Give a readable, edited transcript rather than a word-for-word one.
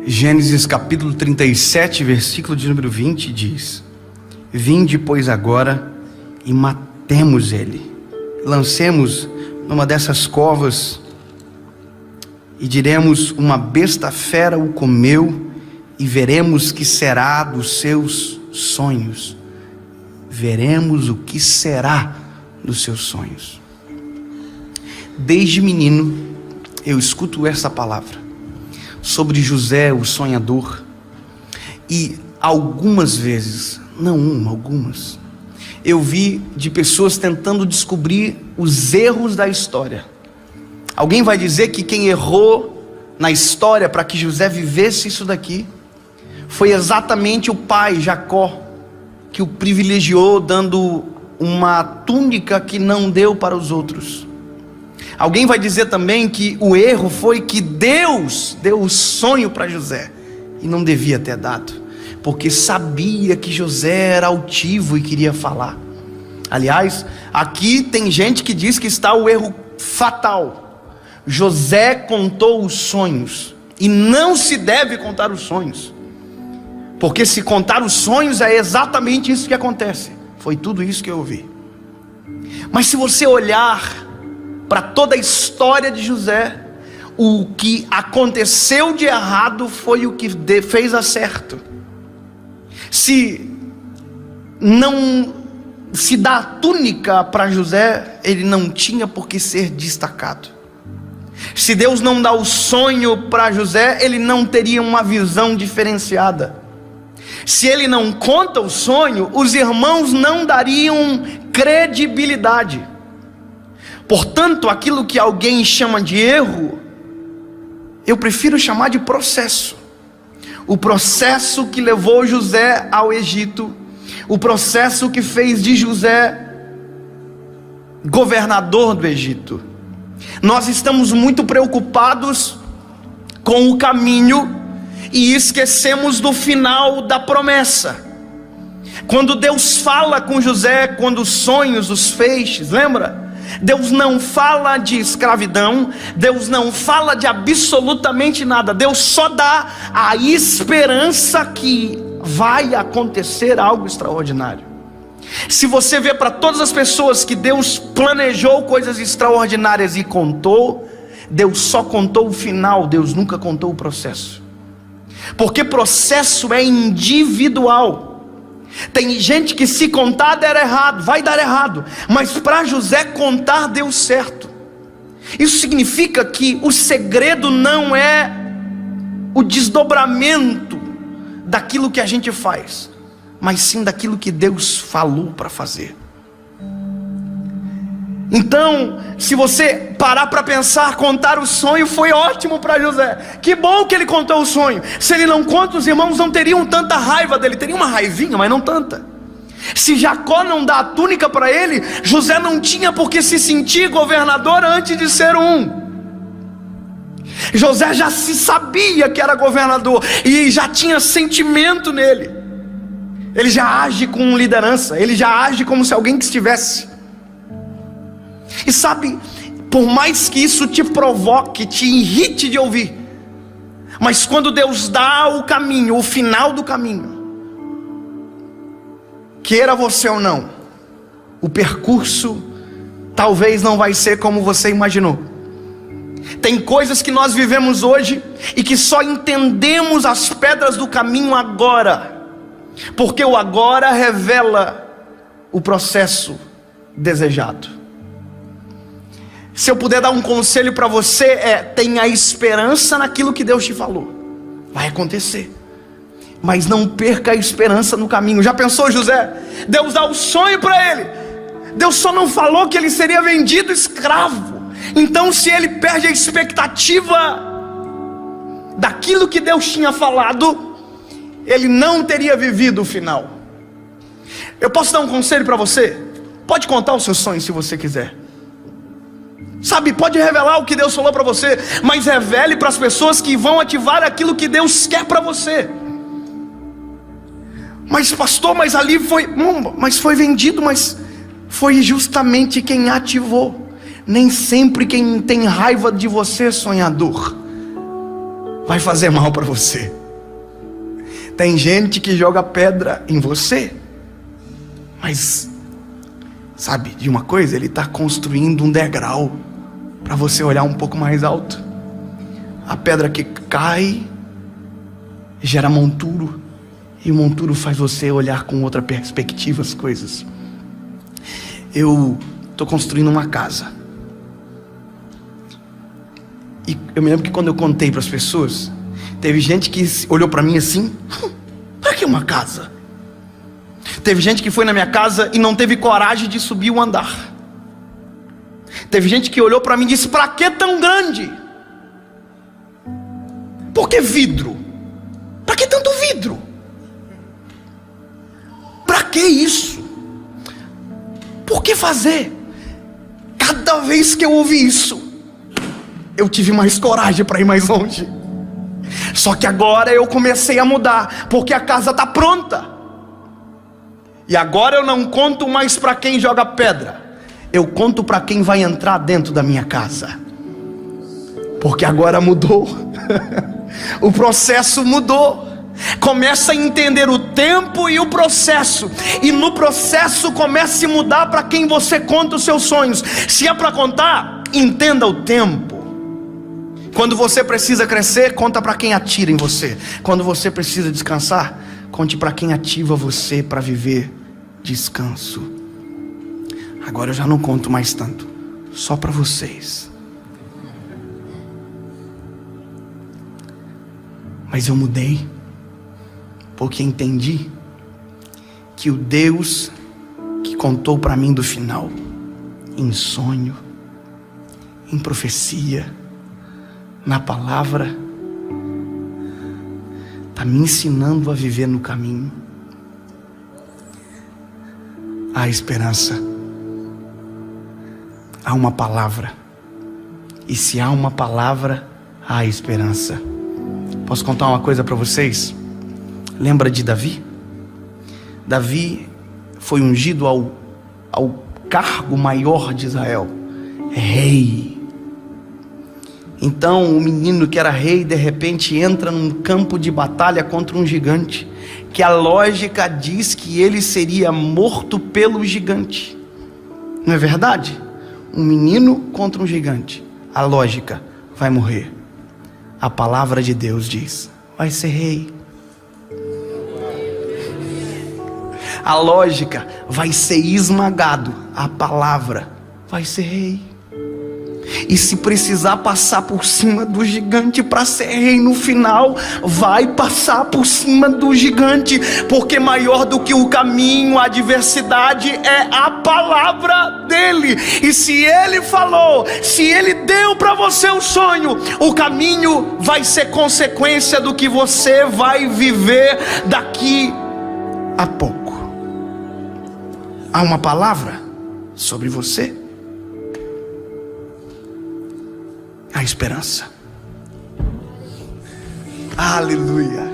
Gênesis capítulo 37, versículo de número 20 diz: Vinde, pois, agora e matemos ele, lancemos numa dessas covas e diremos: uma besta fera o comeu, e veremos que será dos seus sonhos. Veremos o que será dos seus sonhos. Desde menino eu escuto essa palavra sobre José, o sonhador, e algumas vezes, não uma, algumas, eu vi de pessoas tentando descobrir os erros da história. Alguém vai dizer que quem errou na história para que José vivesse isso daqui foi exatamente o pai, Jacó, que o privilegiou dando uma túnica que não deu para os outros. Alguém vai dizer também que o erro foi que Deus deu o sonho para José e não devia ter dado, porque sabia que José era altivo e queria falar. Aliás, aqui tem gente que diz que está o erro fatal. José contou os sonhos, e não se deve contar os sonhos, porque se contar os sonhos é exatamente isso que acontece. Foi tudo isso que eu ouvi. Mas se você olhar para toda a história de José, o que aconteceu de errado foi o que fez acerto. Se não se dá a túnica para José, ele não tinha por que ser destacado. Se Deus não dá o sonho para José, ele não teria uma visão diferenciada. Se ele não conta o sonho, os irmãos não dariam credibilidade. Portanto, aquilo que alguém chama de erro, eu prefiro chamar de processo. O processo que levou José ao Egito, o processo que fez de José governador do Egito. Nós estamos muito preocupados com o caminho e esquecemos do final da promessa. Quando Deus fala com José, quando os sonhos, os feixes, lembra? Deus não fala de escravidão, Deus não fala de absolutamente nada. Deus só dá a esperança que vai acontecer algo extraordinário. Se você vê para todas as pessoas que Deus planejou coisas extraordinárias e contou, Deus só contou o final, Deus nunca contou o processo. Porque processo é individual. Tem gente que se contar der errado, vai dar errado, mas para José contar deu certo. Isso significa que o segredo não é o desdobramento daquilo que a gente faz, mas sim daquilo que Deus falou para fazer. Então, se você parar para pensar, contar o sonho foi ótimo para José. Que bom que ele contou o sonho. Se ele não conta, os irmãos não teriam tanta raiva dele. Teriam uma raivinha, mas não tanta. Se Jacó não dá a túnica para ele, José não tinha por que se sentir governador antes de ser um. José já se sabia que era governador e já tinha sentimento nele. Ele já age com liderança, ele já age como se alguém que estivesse. E sabe, por mais que isso te provoque, te irrite de ouvir, mas quando Deus dá o caminho, o final do caminho, queira você ou não, o percurso talvez não vai ser como você imaginou. Tem coisas que nós vivemos hoje e que só entendemos as pedras do caminho agora, porque o agora revela o processo desejado. Se eu puder dar um conselho para você, tenha esperança naquilo que Deus te falou. Vai acontecer, mas não perca a esperança no caminho. Já pensou, José? Deus dá o sonho para ele, Deus só não falou que ele seria vendido escravo. Então, se ele perde a expectativa daquilo que Deus tinha falado, ele não teria vivido o final. Eu posso dar um conselho para você? Pode contar os seus sonhos se você quiser. Sabe, pode revelar o que Deus falou para você, mas revele para as pessoas que vão ativar aquilo que Deus quer para você. Mas pastor, mas ali foi, mas foi vendido, mas foi justamente quem ativou. Nem sempre quem tem raiva de você, sonhador, vai fazer mal para você. Tem gente que joga pedra em você, mas sabe de uma coisa? Ele está construindo um degrau para você olhar um pouco mais alto. A pedra que cai gera monturo, e o monturo faz você olhar com outra perspectiva as coisas. Eu estou construindo uma casa, e eu me lembro que quando eu contei para as pessoas, teve gente que olhou para mim assim: para que uma casa? Teve gente que foi na minha casa e não teve coragem de subir o andar. Teve gente que olhou para mim e disse: para que tão grande? Por que vidro? Para que tanto vidro? Para que isso? Por que fazer? Cada vez que eu ouvi isso, eu tive mais coragem para ir mais longe. Só que agora eu comecei a mudar, porque a casa está pronta. E agora eu não conto mais para quem joga pedra, eu conto para quem vai entrar dentro da minha casa. Porque agora mudou. O processo mudou. Começa a entender o tempo e o processo, e no processo comece a mudar para quem você conta os seus sonhos. Se é para contar, entenda o tempo. Quando você precisa crescer, conta para quem atira em você. Quando você precisa descansar, conte para quem ativa você para viver descanso. Agora eu já não conto mais tanto, só para vocês. Mas eu mudei, porque entendi que o Deus que contou para mim do final, em sonho, em profecia, na palavra, está me ensinando a viver no caminho. Há esperança, há uma palavra, e se há uma palavra, há esperança. Posso contar uma coisa para vocês? Lembra de Davi? Davi foi ungido ao cargo maior de Israel, rei. Então o menino que era rei, de repente entra num campo de batalha contra um gigante, que a lógica diz que ele seria morto pelo gigante. Não é verdade? Um menino contra um gigante, a lógica: vai morrer. A palavra de Deus diz: vai ser rei. A lógica: vai ser esmagado. A palavra: vai ser rei. E se precisar passar por cima do gigante para ser rei no final, vai passar por cima do gigante, porque maior do que o caminho, a adversidade, é a palavra dele. E se ele falou, se ele deu para você o sonho, o caminho vai ser consequência do que você vai viver daqui a pouco. Há uma palavra sobre você. A esperança. Aleluia.